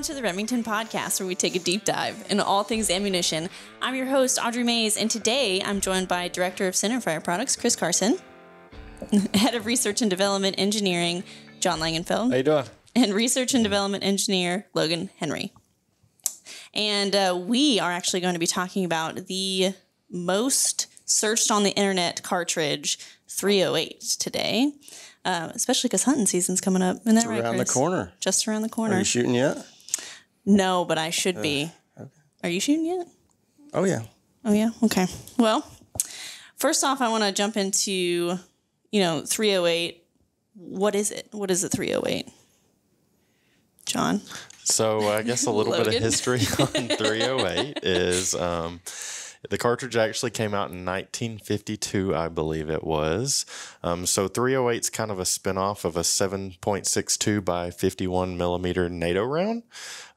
to the Remington Podcast, where we take a deep dive into all things ammunition. I'm your host, Audrey Mayes, and today I'm joined by Director of Centerfire Products, Kris Carson, Head of Research and Development Engineering, Jon Langenfeld. How you doing? And Research and Development Engineer, Logan Henry. And we are actually going to be talking about the most searched on the internet cartridge, 308, today. Especially because hunting season's coming up. Isn't that right, around Kris? the corner. Just around the corner. Are you shooting yet? No, but I should be. Okay. Are you shooting yet? Oh, yeah. Oh, yeah? Okay. Well, first off, I want to jump into, 308. What is it? What is a 308? Jon? So I guess a little bit of history on 308 is the cartridge actually came out in 1952, I believe it was. So 308 is kind of a spinoff of a 7.62 by 51 millimeter NATO round.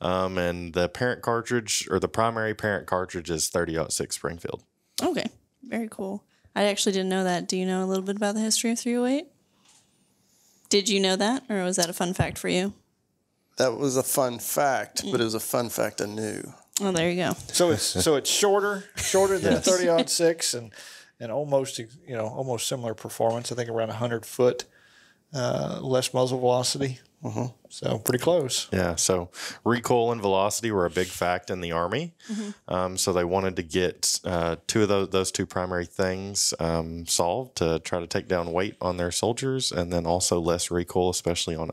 And the parent cartridge, or the primary parent cartridge, is 30-06 Springfield. Okay. Very cool. I actually didn't know that. Do you know a little bit about the history of 308? Did you know that, or was that a fun fact for you? That was a fun fact, but it was a fun fact I knew. Oh, there you go. So it's shorter than a 30-06 and almost similar performance. I think around 100 foot, less muzzle velocity. Mm-hmm. So pretty close. Yeah. So recoil and velocity were a big fact in the Army. Mm-hmm. So they wanted to get two of those two primary things solved to try to take down weight on their soldiers, and then also less recoil, especially on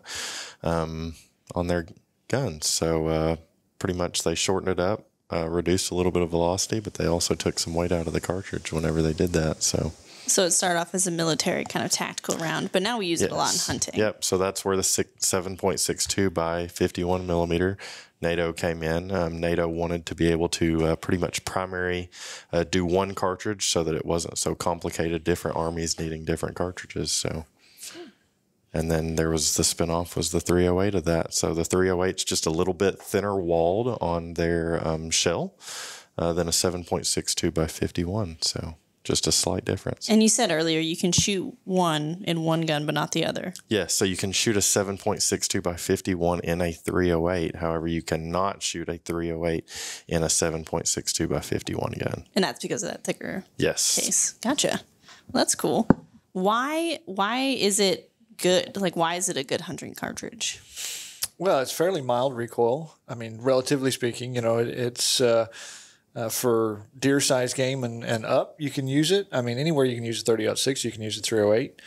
their guns. So pretty much they shortened it up, reduced a little bit of velocity, but they also took some weight out of the cartridge whenever they did that. So it started off as a military kind of tactical round, but now we use it a lot in hunting. Yep. So that's where the 7.62 by 51 millimeter NATO came in. NATO wanted to be able to pretty much primary do one cartridge so that it wasn't so complicated, different armies needing different cartridges. So. And then there was the spinoff was the 308 of that. So the 308's just a little bit thinner walled on their shell than a 7.62 by 51. So just a slight difference. And you said earlier you can shoot one in one gun, but not the other. Yes. So you can shoot a 7.62 by 51 in a 308. However, you cannot shoot a 308 in a 7.62 by 51 gun. And that's because of that thicker case. Gotcha. Well, that's cool. Why is it good? Like, why is it a good hunting cartridge? Well, it's fairly mild recoil. I mean, relatively speaking, it's for deer-sized game and up, you can use it. I mean, anywhere you can use a 30-06, you can use a 308.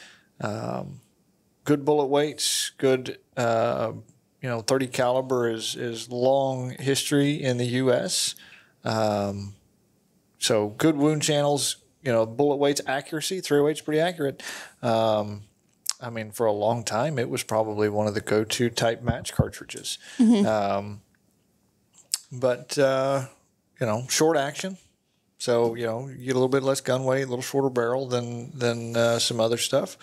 Good bullet weights, good, 30 caliber is long history in the U.S. So good wound channels, bullet weights, accuracy, 308's pretty accurate. I mean, for a long time, it was probably one of the go-to type match cartridges. Mm-hmm. But short action. So, you get a little bit less gun weight, a little shorter barrel than some other stuff.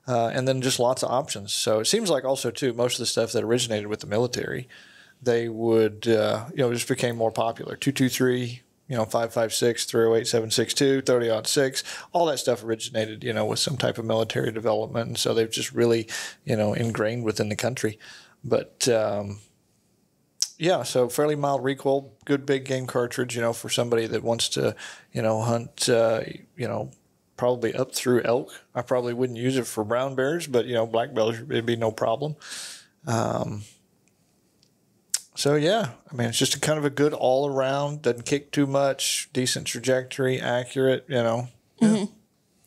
And then just lots of options. So it seems like also, too, most of the stuff that originated with the military, they would, just became more popular. 223, 5.56, 308, 7.62, 30-06, all that stuff originated, with some type of military development. And so they've just really, ingrained within the country. But, so fairly mild recoil, good big game cartridge, for somebody that wants to, hunt, probably up through elk. I probably wouldn't use it for brown bears, but, black bears, it'd be no problem. So, yeah, I mean, it's just a kind of a good all-around, doesn't kick too much, decent trajectory, accurate, Yeah. Mm-hmm.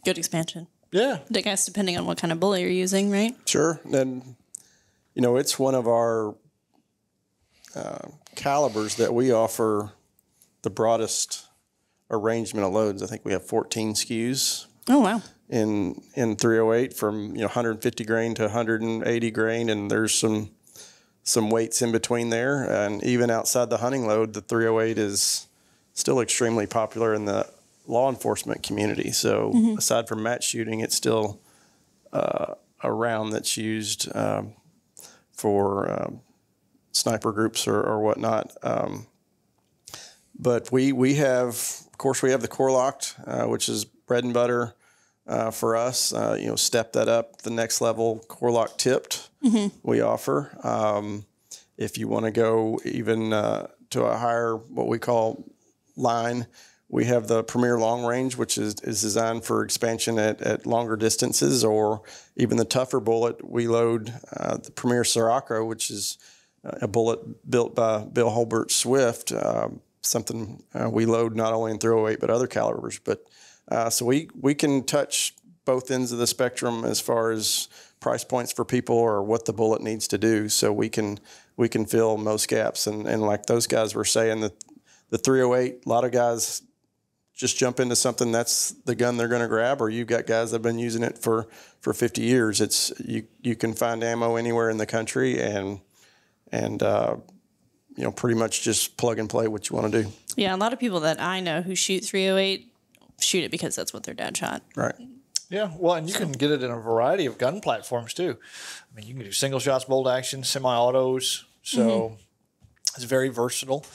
Good expansion. Yeah. I guess depending on what kind of bullet you're using, right? Sure. And, it's one of our calibers that we offer the broadest arrangement of loads. I think we have 14 SKUs. Oh, wow. In 308 from, 150 grain to 180 grain, and there's some weights in between there, and even outside the hunting load, the 308 is still extremely popular in the law enforcement community. So aside from match shooting, it's still a round that's used for sniper groups or whatnot. But we have, of course, we have the core locked, which is bread and butter for us. Step that up the next level, core lock tipped we offer. If you want to go even to a higher, what we call line, we have the Premier Long Range, which is designed for expansion at longer distances, or even the tougher bullet. We load the Premier Sirocco, which is a bullet built by Bill Holbert Swift, something we load not only in .308 but other calibers. But so we can touch both ends of the spectrum as far as price points for people or what the bullet needs to do. So we can fill most gaps. And like those guys were saying, that the .308, a lot of guys just jump into something that's the gun they're going to grab, or you've got guys that have been using it for 50 years. It's you can find ammo anywhere in the country, and pretty much just plug and play what you want to do. Yeah, a lot of people that I know who shoot .308 shoot it because that's what their dad shot. Right. Yeah, well, and you can get it in a variety of gun platforms too. I mean, you can do single shots, bolt action, semi-autos. So it's very versatile.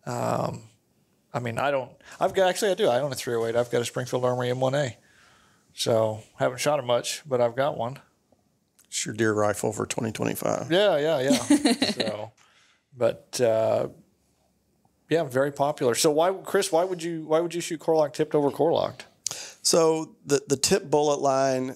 I mean, I do. I own a .308. I've got a Springfield Armory M1A. So haven't shot it much, but I've got one. It's your deer rifle for 2025. Yeah. So, but yeah, very popular. So Kris, why would you shoot core lock tipped over core locked? So the tip bullet line,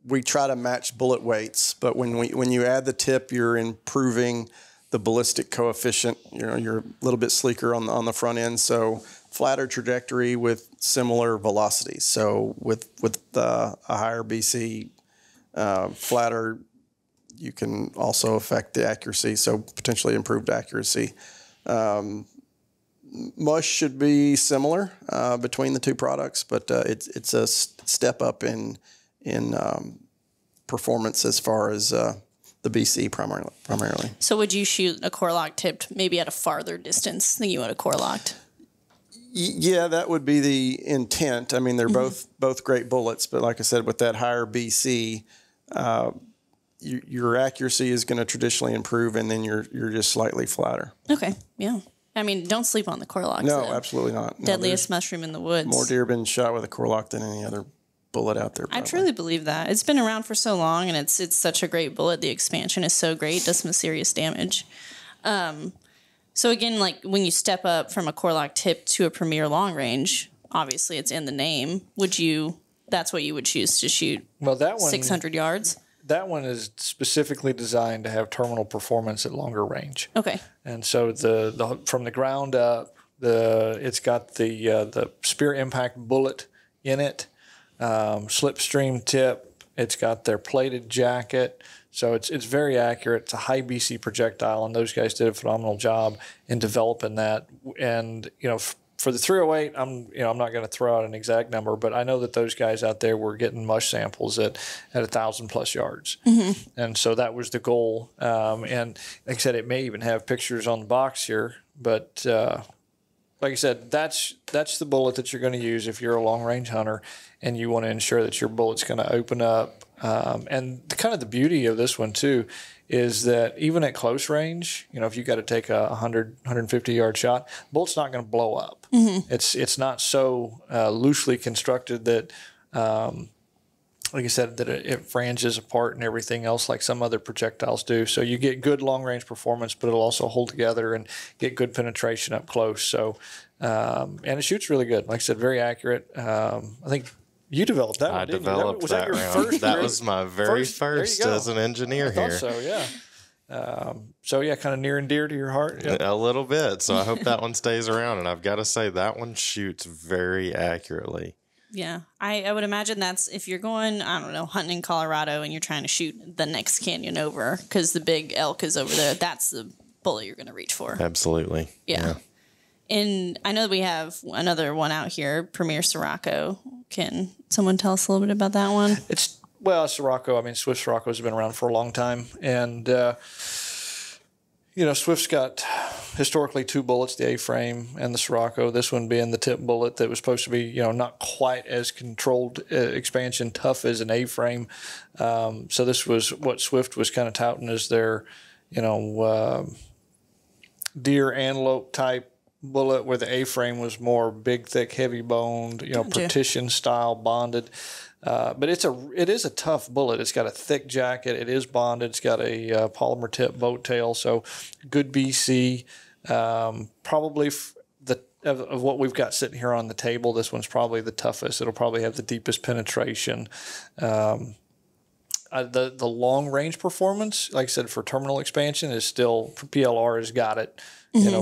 we try to match bullet weights, but when you add the tip, you're improving the ballistic coefficient. You're a little bit sleeker on the front end, so flatter trajectory with similar velocities. So with a higher BC, flatter, you can also affect the accuracy, so potentially improved accuracy. Mush should be similar between the two products, but it's a step up in performance as far as the BC primarily. So would you shoot a core lock tipped maybe at a farther distance than you would a core locked? Yeah, that would be the intent. I mean, they're both great bullets, but like I said, with that higher BC, your accuracy is going to traditionally improve, and then you're just slightly flatter. Okay, yeah. I mean, don't sleep on the core locks. No, though. absolutely not. No, Deadliest mushroom in the woods. More deer have been shot with a core lock than any other bullet out there. I truly believe that. It's been around for so long, and it's such a great bullet. The expansion is so great. It does some serious damage. So again, like when you step up from a core lock tip to a Premier long range, obviously it's in the name. That's what you would choose to shoot? Well, that one 600 yards. That one is specifically designed to have terminal performance at longer range. Okay. And so the from the ground up, it's got the spear impact bullet in it, slipstream tip. It's got their plated jacket. So it's very accurate. It's a high BC projectile, and those guys did a phenomenal job in developing that. And for the .308, I'm not going to throw out an exact number, but I know that those guys out there were getting mush samples at 1,000+ yards, and so that was the goal. And like I said, it may even have pictures on the box here, but like I said, that's the bullet that you're going to use if you're a long range hunter, and you want to ensure that your bullet's going to open up. And the beauty of this one too is that even at close range, if you got to take a 100, 150 yard shot, the bullet's not going to blow up. It's not so loosely constructed that, like I said, that it franges apart and everything else like some other projectiles do. So you get good long range performance, but it'll also hold together and get good penetration up close. So, and it shoots really good. Like I said, very accurate. I think you developed that one, I didn't developed you? Was that your round. first? That was my very first as an engineer I thought here. so, yeah. So, yeah, kind of near and dear to your heart. Yep. A little bit. So I hope that one stays around. And I've got to say, that one shoots very accurately. Yeah. I would imagine that's if you're going, I don't know, hunting in Colorado and you're trying to shoot the next canyon over because the big elk is over there, that's the bullet you're going to reach for. Absolutely. Yeah. And I know that we have another one out here, Premier Sirocco. Can someone tell us a little bit about that one? Sirocco, Swift Sirocco has been around for a long time. And, Swift's got historically two bullets, the A-frame and the Sirocco, this one being the tip bullet that was supposed to be, not quite as controlled expansion tough as an A-frame. So this was what Swift was kind of touting as their, deer antelope type bullet where the A-frame was more big, thick, heavy boned, partition style bonded. But it is a tough bullet. It's got a thick jacket. It is bonded. It's got a polymer tip boat tail. So good BC. Probably of what we've got sitting here on the table, this one's probably the toughest. It'll probably have the deepest penetration. The long range performance, like I said, for terminal expansion is still, PLR has got it,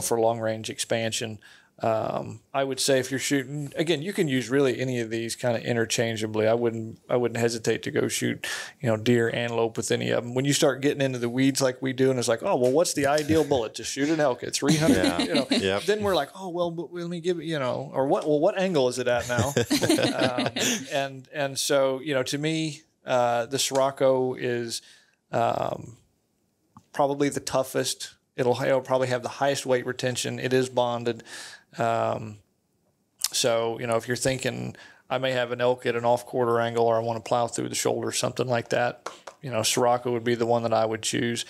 for long range expansion. I would say if you're shooting, again, you can use really any of these kind of interchangeably. I wouldn't hesitate to go shoot, deer, antelope with any of them. When you start getting into the weeds like we do, and it's like, oh, well, what's the ideal bullet? Just shoot an elk at 300. Yep. Then we're like, oh, well, but let me give it, or what? Well, what angle is it at now? And so, to me, the Sirocco is probably the toughest. It'll probably have the highest weight retention. It is bonded. So, if you're thinking I may have an elk at an off-quarter angle or I want to plow through the shoulder, something like that, Sirocco would be the one that I would choose.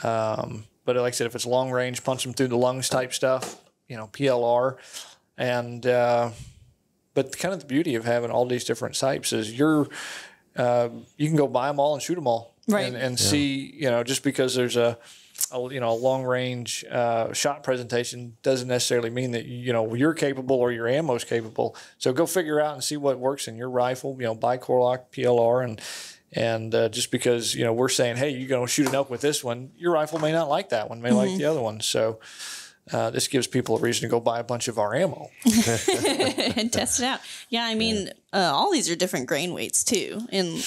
But like I said, if it's long range, punch them through the lungs type stuff, PLR. And but kind of the beauty of having all these different types is you can go buy them all and shoot them all. Right. And see, just because there's a long range shot presentation doesn't necessarily mean that you're capable or your ammo's capable. So go figure out and see what works in your rifle. Buy Core-Lokt PLR, and just because we're saying, hey, you're going to shoot an elk with this one, your rifle may not like that one, may like the other one. So this gives people a reason to go buy a bunch of our ammo and test it out. Yeah, I mean, all these are different grain weights too, and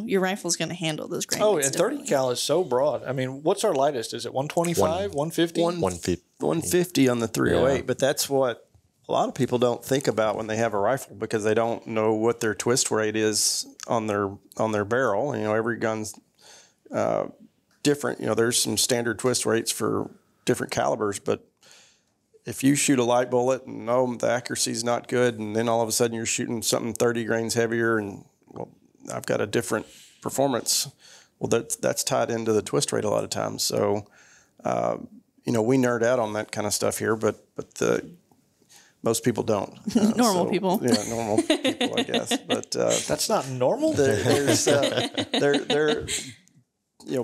your rifle's going to handle those grain weights. Oh, and 30 cal is so broad. I mean, what's our lightest? Is it 125, 150? 150 on the 308, but that's what a lot of people don't think about when they have a rifle because they don't know what their twist rate is on their barrel. Every gun's different. There's some standard twist rates for different calibers, but if you shoot a light bullet and the accuracy's not good, and then all of a sudden you're shooting something 30 grains heavier, and I've got a different performance. Well, that's tied into the twist rate a lot of times. So, we nerd out on that kind of stuff here, but most people don't. Normal people. Yeah, normal people, I guess. But that's not normal. There's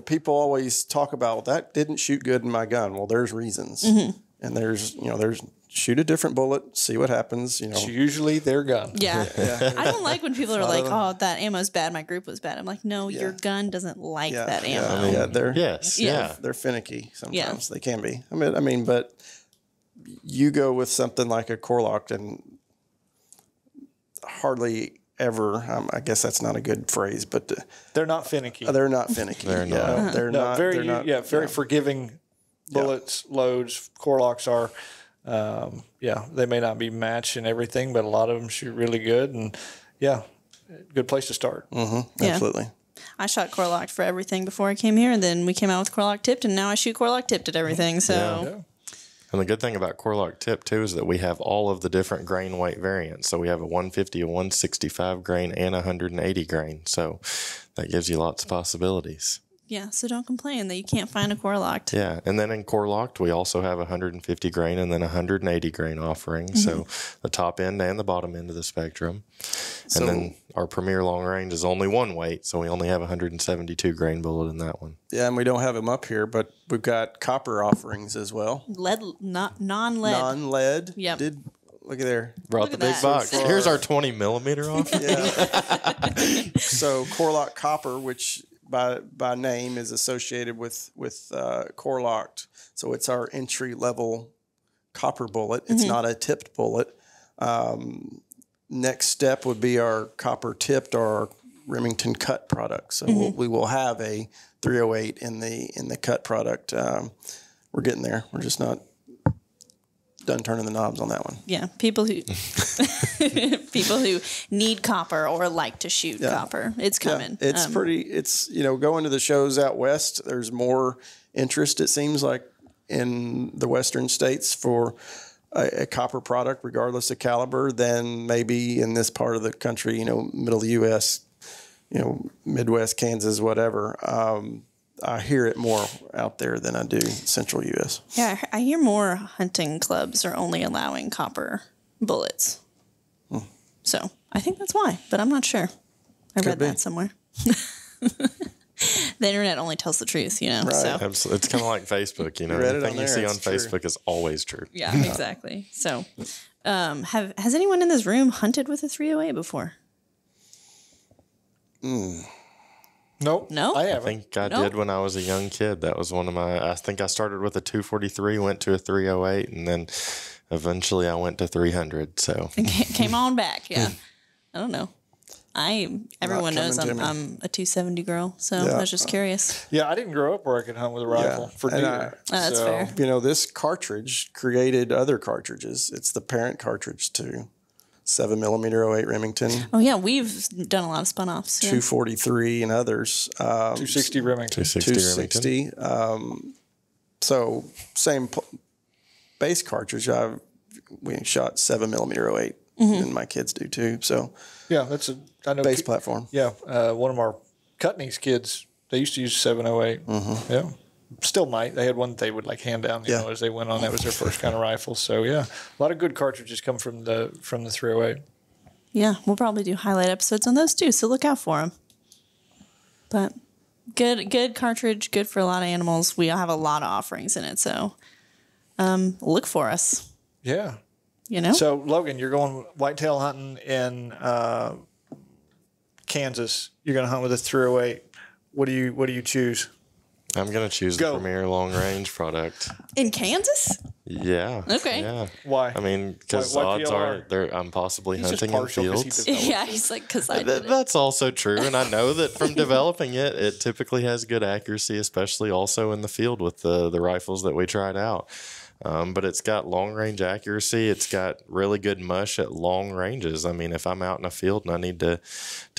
people always talk about that didn't shoot good in my gun. Well, there's reasons. Mm-hmm. And there's shoot a different bullet, see what happens. It's usually their gun. Yeah. I don't like when people are like, "Oh, that ammo's bad. My group was bad." I'm like, "No, your gun doesn't like that ammo." They're finicky sometimes. Yeah. They can be. I mean, but you go with something like a Core-Lokt, and hardly ever. I guess that's not a good phrase, but they're not finicky. They're not finicky. They're not. They're not. Very forgiving. Bullets, loads, Core-Lokts are, they may not be matched and everything, but a lot of them shoot really good, and good place to start. Mm-hmm. Absolutely. I shot Core-Lokt for everything before I came here, and then we came out with Core-Lokt tipped, and now I shoot Core-Lokt tipped at everything. So, And the good thing about Core-Lokt tip too is that we have all of the different grain weight variants. So we have a 150, a 165 grain, and a 180 grain. So that gives you lots of possibilities. Yeah, so don't complain that you can't find a Core-Lokt. Yeah, and then in Core-Lokt, we also have 150 grain and then 180 grain offerings. So the top end and the bottom end of the spectrum. And then our premier long range is only one weight, so we only have 172 grain bullet in that one. Yeah, and we don't have them up here, but we've got copper offerings as well. Non-lead. Non-lead. Yep. Look at there. Brought the big box. Here's our 20 millimeter offering. So Core-Lokt copper, which by name is associated with Core-Lokt. So it's our entry level copper bullet. It's not a tipped bullet. Next step would be our copper tipped or our Remington cut product. So we will have a 308 in the cut product. We're getting there. We're just not done turning the knobs on that one. Yeah, people who need copper or like to shoot copper, it's coming. Yeah, it's going to the shows out west. There's more interest, it seems like, in the western states for a copper product, regardless of caliber, than maybe in this part of the country. Middle of the U.S., Midwest, Kansas, whatever. I hear it more out there than I do central U.S. Yeah, I hear more hunting clubs are only allowing copper bullets. So I think that's why, but I'm not sure. I read that somewhere. The internet only tells the truth, Right. So Absolutely. It's kind of like Facebook, Anything you see on Facebook is always true. yeah, exactly. So, has anyone in this room hunted with a 308 before? Nope. No? I I haven't. think I did when I was a young kid. That was one of I think I started with a 243, went to a 308, and then eventually I went to 300. So It came on back, yeah. I don't know. Everyone knows coming to me. I'm a 270 girl, so I was just curious. Yeah, I didn't grow up where I could hunt with a rifle for And deer. That's fair. This cartridge created other cartridges. It's the parent cartridge to 7mm 08 Remington, Oh yeah, we've done a lot of spun offs. Yeah. 243 and others. 260 Remington. 260 Remington. 260. So same base cartridge. We shot 7mm 08, and my kids do too. So Yeah, I know base platform. Yeah, one of our Cutney's kids, they used to use 708. Yeah, still might. They had one that they would hand down, you know, as they went on. That was their first kind of rifle. So yeah, a lot of good cartridges come from the 308. Yeah, we'll probably do highlight episodes on those too, so look out for them. But good cartridge, good for a lot of animals. We have a lot of offerings in it, so look for us. Yeah. You know. So Logan, you're going whitetail hunting in Kansas. You're going to hunt with a 308. What do you choose? I'm going to choose the Premier Long Range product. In Kansas? Yeah. Okay. Yeah. Why? I mean, because Why odds PLR? are I'm possibly He's just hunting in partial 'cause he fields. developed Yeah, he's like, because I did it. That's also true, and I know that from developing it, it typically has good accuracy, especially also in the field with the rifles that we tried out. But it's got long range accuracy. It's got really good mush at long ranges. I mean, if I'm out in a field and I need to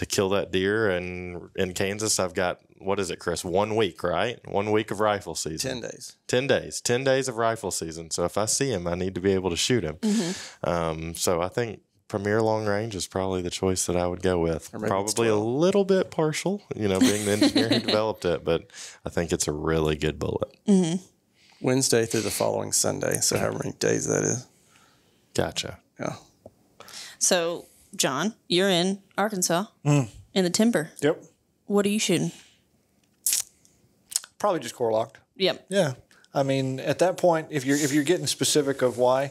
kill that deer, and in Kansas, I've got, what is it, Kris? 1 week, right? 1 week of rifle season. 10 days. 10 days. 10 days of rifle season. So if I see him, I need to be able to shoot him. So I think Premier Long Range is probably the choice that I would go with. Probably a little bit partial, being the engineer who developed it, but I think it's a really good bullet. Wednesday through the following Sunday. So however many days that is. Gotcha. Yeah. So, John, you're in Arkansas in the timber. Yep. What are you shooting? Probably just core locked. Yep. Yeah. I mean, at that point, if you're getting specific of why,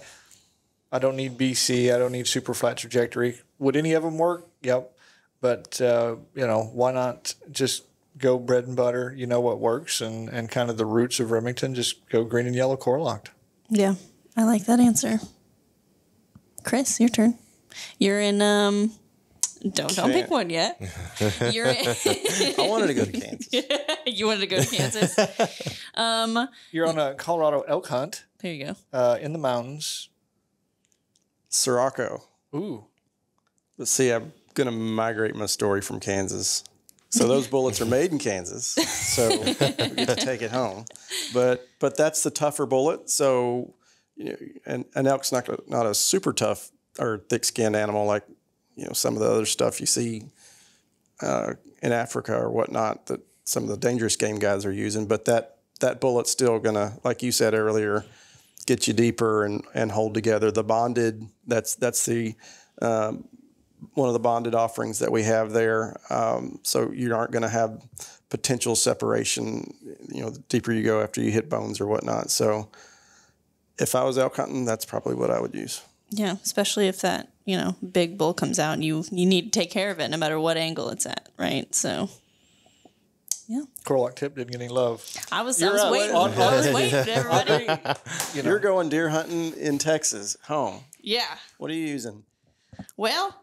I don't need BC, I don't need super flat trajectory. Would any of them work? Yep. But why not just go bread and butter? You know what works, and kind of the roots of Remington. Just go green and yellow core locked. Yeah, I like that answer. Kris, your turn. You're in. Don't pick one yet. You're in. I wanted to go to Kansas. You wanted to go to Kansas. You're on a Colorado elk hunt There you go. in the mountains. Sirocco. Ooh. But see, I'm going to migrate my story from Kansas. So those bullets are made in Kansas, so we get to take it home. But that's the tougher bullet. So, and an elk's not a super tough or thick-skinned animal like some of the other stuff you see in Africa or whatnot that some of the dangerous game guys are using. But that bullet's still gonna, like you said earlier, get you deeper and hold together. The bonded, that's the one of the bonded offerings that we have there. So you aren't going to have potential separation, the deeper you go after you hit bones or whatnot. So if I was elk hunting, that's probably what I would use. Yeah, especially if that big bull comes out and you need to take care of it no matter what angle it's at, right? So. Yeah. Core lock tip didn't get any love. I was waiting. I was waiting, everybody. You're going deer hunting in Texas, home. Yeah. What are you using? Well,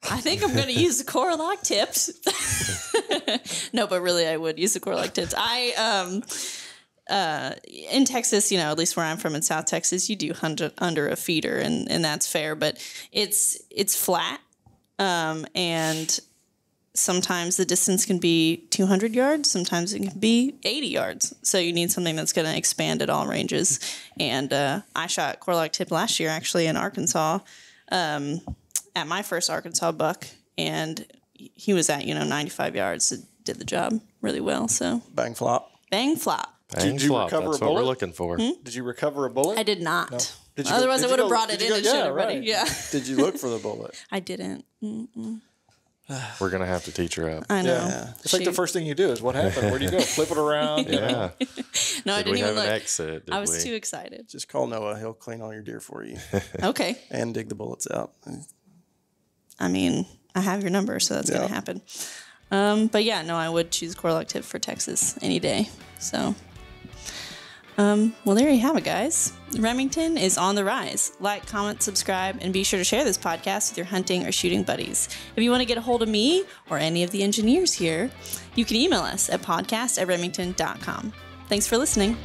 I think I'm going to use the core lock tips. No, but really, I would use the core lock tips. In Texas, at least where I'm from in South Texas, you do hunt under a feeder, and that's fair. But it's flat, and sometimes the distance can be 200 yards. Sometimes it can be 80 yards. So you need something that's going to expand at all ranges. And I shot core lock tip last year, actually, in Arkansas. At my first Arkansas buck, and he was at 95 yards. It did the job really well. So Bang flop. Bang flop. Bang Did you flop. recover That's a what we're bullet? looking for. Did you recover a bullet? I did not. No. Did you go- Otherwise, did I you would have go- brought it did you in go- and showed yeah, everybody. right. Yeah, Did you look for the bullet? I didn't. We're going to have to teach her up. I know. Yeah. It's like the Shoot. first thing you do is what happened? Where do you go? Flip it around? Yeah. No, I Did didn't we even have look. an exit? Did I was we? too excited. Just call Noah. He'll clean all your deer for you Okay. and dig the bullets out. I mean, I have your number, so that's going to happen. But yeah, no, I would choose Core Lock Tip for Texas any day. So, well, there you have it, guys. Remington is on the rise. Like, comment, subscribe, and be sure to share this podcast with your hunting or shooting buddies. If you want to get a hold of me or any of the engineers here, you can email us at podcast@remington.com. Thanks for listening.